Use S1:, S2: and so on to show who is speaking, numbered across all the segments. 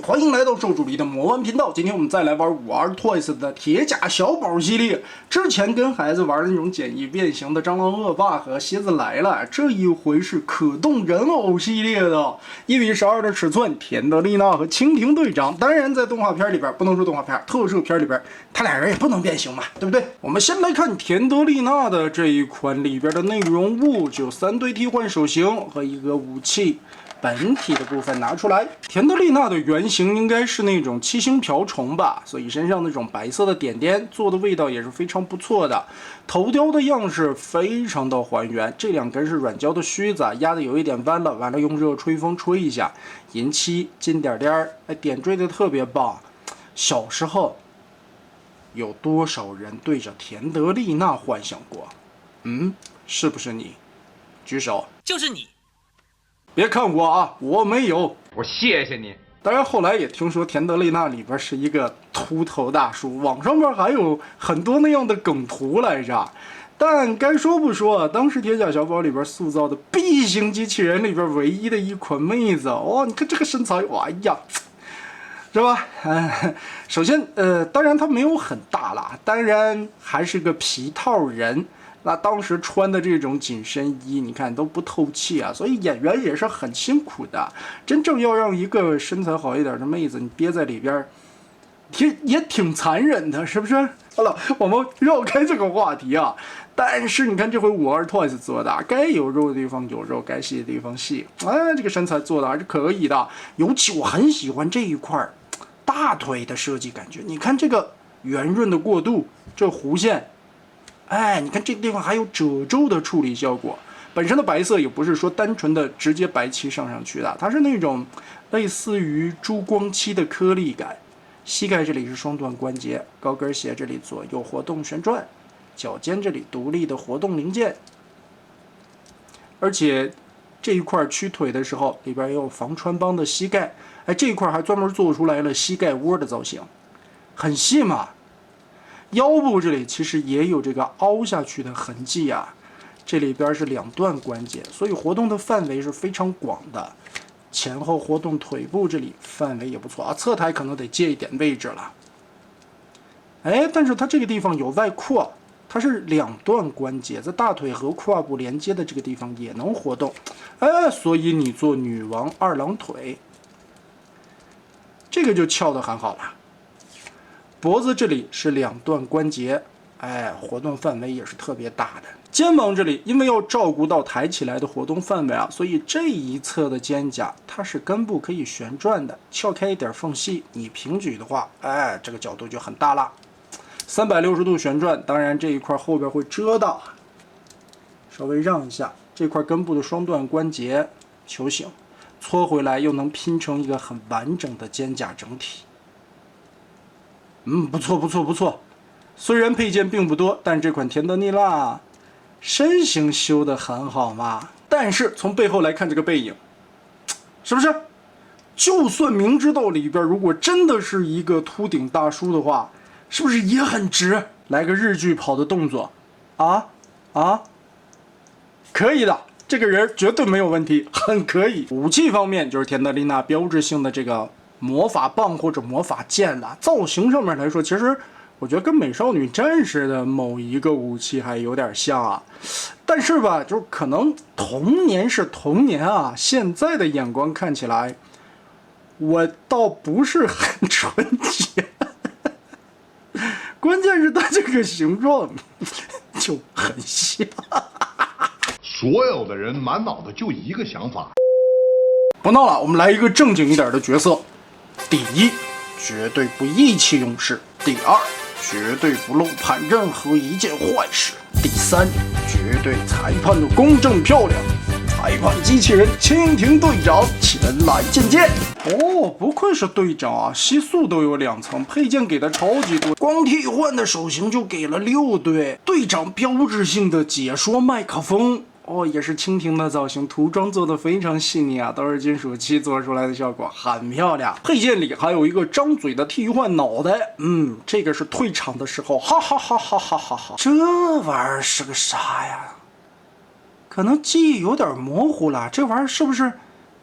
S1: 歡迎來到受助理的魔玩頻道。今天我們再來玩5R-Toys 的鐵甲小寶系列。之前跟孩子玩的那種簡易變形的蟑螂惡霸和蝎子来了，這一回是可動人偶系列的1:12的尺寸，田德利娜和蜻蜓队長。当然，在动畫片裡邊，不能说动畫片，特摄片裡邊，他俩人也不能变形嘛，对不对？我們先來看田德利娜的這一款裡邊的內容物，只有3堆替換手型和一個武器。本體的部分拿出来，田德利娜的原型应該是那種7星瓢蟲吧，所以身上那種白色的點點做的味道也是非常不錯的。頭雕的樣式非常的還原，這2根是軟膠的須子，壓的有一點彎了，完了用熱吹風吹一下，银漆金點點，点缀的特別棒。小時候有多少人对着田德利娜幻想過？是不是你？舉手。
S2: 就是你。
S1: 別看我啊，我沒有。
S3: 我謝謝你。
S1: 當然，後來也聽說田德利娜裡邊是一個禿頭大叔，網上面還有很多那樣的梗圖來着。但該說不說，當時鐵甲小寶裡邊塑造的 B 型機器人裡邊唯一的一款妹子，你看這個身材，哎呀，是吧？首先，當然她沒有很大啦，當然還是個皮套人。那當時穿的這種緊身衣，你看都不透气啊，所以演員也是很辛苦的。真正要讓一個身材好一點的妹子你憋在裡邊，也挺殘忍的，是不是？好了，我們繞開這個話題啊。但是你看這回5R-Toys 做的，該有肉的地方有肉，該細的地方細。這個身材做的還是可以的。尤其我很喜歡這一塊大腿的設計感覺，你看這個圓潤的過渡，這弧線。你看這個地方還有褶皺的處理效果。本身的白色也不是說單純的直接白漆上去的，它是那種類似於珠光漆的顆粒感。膝蓋這裡是雙段關節，高跟鞋這裡左右活動旋轉，腳尖這裡獨立的活動零件。而且這一塊屈腿的時候，裡邊也有防穿幫的膝蓋。這一塊還專門做出來了膝蓋窩的造型，很細嘛。腰部這裡其實也有這個凹下去的痕跡啊，這裡邊是2段關節，所以活動的範圍是非常廣的。前後活動腿部這裡範圍也不錯啊，側台可能得借一點位置了。但是它這個地方有外擴，它是2段關節，在大腿和胯部連接的這個地方也能活動。所以你做女王2郎腿，這個就翹得很好了。脖子這裡是2段關節，活動範圍也是特別大的。肩膀這裡因為要照顧到抬起來的活動範圍啊，所以這一側的肩胛它是根部可以旋轉的，撬開一點縫隙，你平舉的話，這個角度就很大了。360度旋轉，當然這一塊後邊會遮到，稍微讓一下，這塊根部的雙段關節球形，搓回來又能拼成一個很完整的肩胛整體。不錯不錯不錯，雖然配件並不多，但這款田德利娜身形修得很好嘛。但是從背後來看這個背影，是不是？就算明知道裡邊如果真的是一個禿頂大叔的話，是不是也很直？來個日劇跑的動作，可以的，這個人絕對沒有問題，很可以。武器方面就是田德利娜標誌性的這個魔法棒或者魔法劍了。造型上面來說，其實我覺得跟美少女戰士的某一個武器還有點像啊。但是吧，就是可能童年是童年啊，現在的眼光看起来，我倒不是很纯洁。關鍵是它這個形狀就很像。
S4: 所有的人滿腦子就一個想法。
S1: 不鬧了，我們來一個正經一點的角色。第一，絕對不意氣用事；第二，絕對不漏判任何一件壞事；第三，絕對裁判的公正漂亮。裁判機器人蜻蜓隊長前來覲見。不愧是隊長啊，吸塑都有2層，配件給的超級多，光替換的手型就給了6对。队長標誌性的解說麥克風。也是蜻蜓的造型，塗裝做的非常細膩啊，都是金屬漆做出来的效果，很漂亮。配件裡還有一个张嘴的替换腦袋，这個是退場的時候，哈哈哈哈哈哈哈。這玩意兒是個啥呀？可能記憶有點模糊了，這玩意兒是不是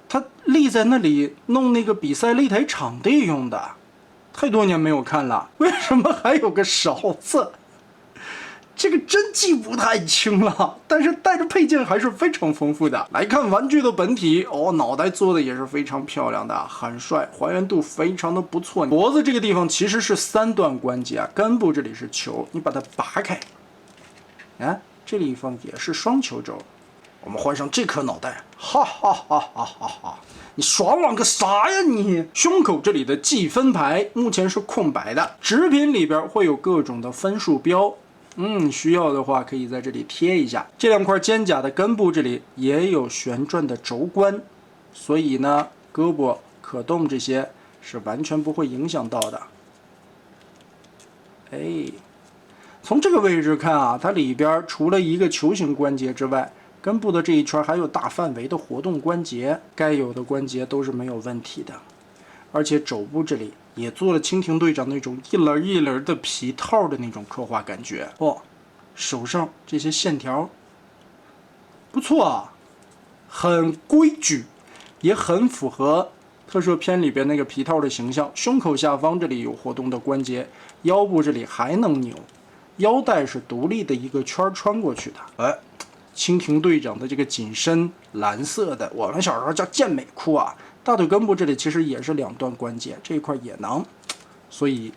S1: 它立在那裡弄那個比賽擂台場地用的，太多年沒有看了，為什麼還有個勺子？這個真記不太清了，但是帶着配件還是非常豐富的。来看玩具的本體哦，腦袋做的也是非常漂亮的，很帥，還原度非常的不錯。脖子這個地方其實是3段關節啊，根部這裡是球，你把它拔開，啊，這地方也是雙球肘。我們換上這顆腦袋，哈哈哈哈哈哈！你爽朗個啥呀你？胸口这裡的計分牌目前是空白的，紙品裡邊會有各種的分數標。需要的話可以在這裡貼一下。這兩塊肩胛的根部這裡也有旋轉的軸關，所以呢，胳膊可動這些是完全不會影響到的。從這個位置看啊，它裡邊除了一個球形關節之外，根部的這一圈還有大範圍的活動關節，該有的關節都是沒有問題的。而且肘部這裡也做了蜻蜓隊長那種一輪一輪的皮套的那種刻畫感覺哦，手上這些線條不錯啊，很規矩，也很符合特攝片裡邊那個皮套的形象。胸口下方這裡有活動的關節，腰部這裡還能扭，腰帶是獨立的一個圈穿過去的。蜻蜓隊長的這個緊身藍色的，我們小時候叫健美褲啊。大腿根部這裡其實也是2段關節，這一塊也能，所以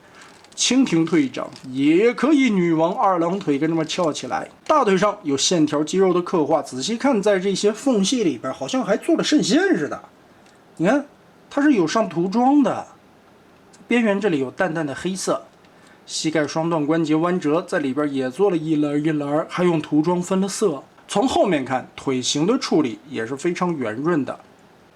S1: 蜻蜓隊長也可以女王2郎腿跟這麼翹起來。大腿上有線條肌肉的刻畫，仔細看，在這些縫隙裡邊好像還做了滲線似的。你看，它是有上塗裝的，邊緣這裡有淡淡的黑色。膝蓋雙段關節彎折，在裡邊也做了一輪一輪，還用塗裝分了色。從後面看，腿型的處理也是非常圓潤的。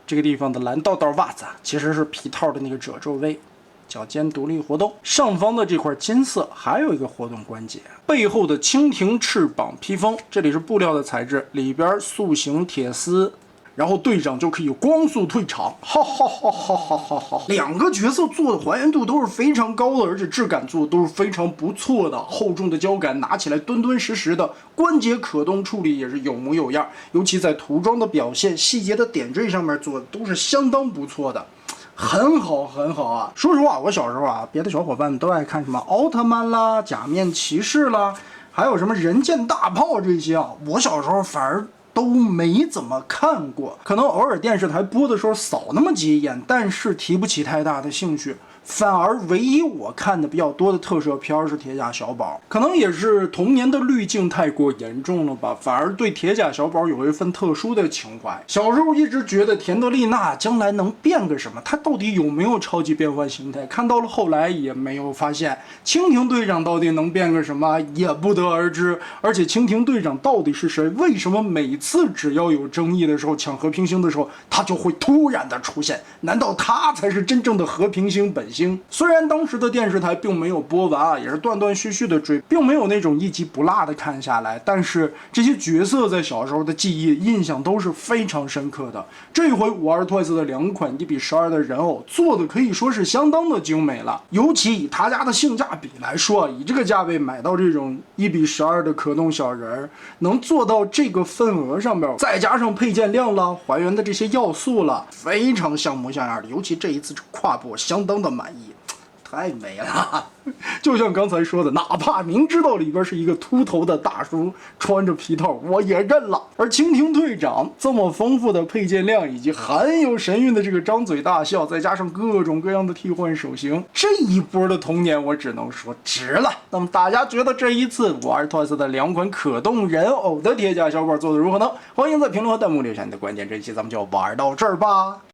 S1: 這個地方的藍道道襪子其實是皮套的那個褶皺位，腳尖獨立活動。上方的這塊金色還有一個活動關節。背後的蜻蜓翅膀披風，這裡是布料的材質，裡邊塑形鐵絲，然後隊長就可以光速退場，哈哈哈哈哈哈哈！2個角色做的還原度都是非常高的，而且質感做的都是非常不錯的，厚重的胶感拿起来敦敦实实的，關節可動處理也是有模有樣，尤其在塗裝的表現、細節的點綴上面做的都是相當不錯的，很好很好啊！說實話，我小时候啊，別的小夥伴們都愛看什麼奧特曼啦、假面騎士啦，還有什麼人劍大炮這些啊，我小時候反而都沒怎麼看過，可能偶爾電視台播的時候掃那麼幾眼，但是提不起太大的興趣。反而唯一我看的比較多的特攝片是鐵甲小寶，可能也是童年的濾鏡太過嚴重了吧，反而對鐵甲小寶有一份特殊的情懷。小時候一直覺得田德利納將來能變個什麼，他到底有沒有超級變換形態？看到了後來也沒有發現。蜻蜓隊長到底能變個什麼也不得而知，而且蜻蜓隊長到底是誰？為什麼每次只要有爭議的時候，搶和平星的時候，他就會突然的出現？難道他才是真正的和平星本星？雖然當時的電視台並沒有播完啊，也是斷斷續續的追，並沒有那種一集不落的看下來，但是這些角色在小時候的記憶印象都是非常深刻的。這一回52 Toys 的2款1:12的人偶做的可以說是相當的精美了，尤其以他家的性價比來說，以這個價位買到這種1:12的可動小人，能做到這個份額上面，再加上配件量了，還原的這些要素了，非常像模像樣的。尤其這一次這胯部相當的滿意，太美了。就像剛才說的，哪怕明知道裡邊是一個禿頭的大叔穿着皮套，我也認了。而蜻蜓隊長這麼豐富的配件量，以及很有神韻的這個張嘴大笑，再加上各種各樣的替換手型，這一波的童年我只能說值了。那麼大家覺得這一次52 Toys 的2款可動人偶的鐵甲小寶做的如何呢？歡迎在評論和彈幕留下你的觀點。這一期咱們就玩到這兒吧。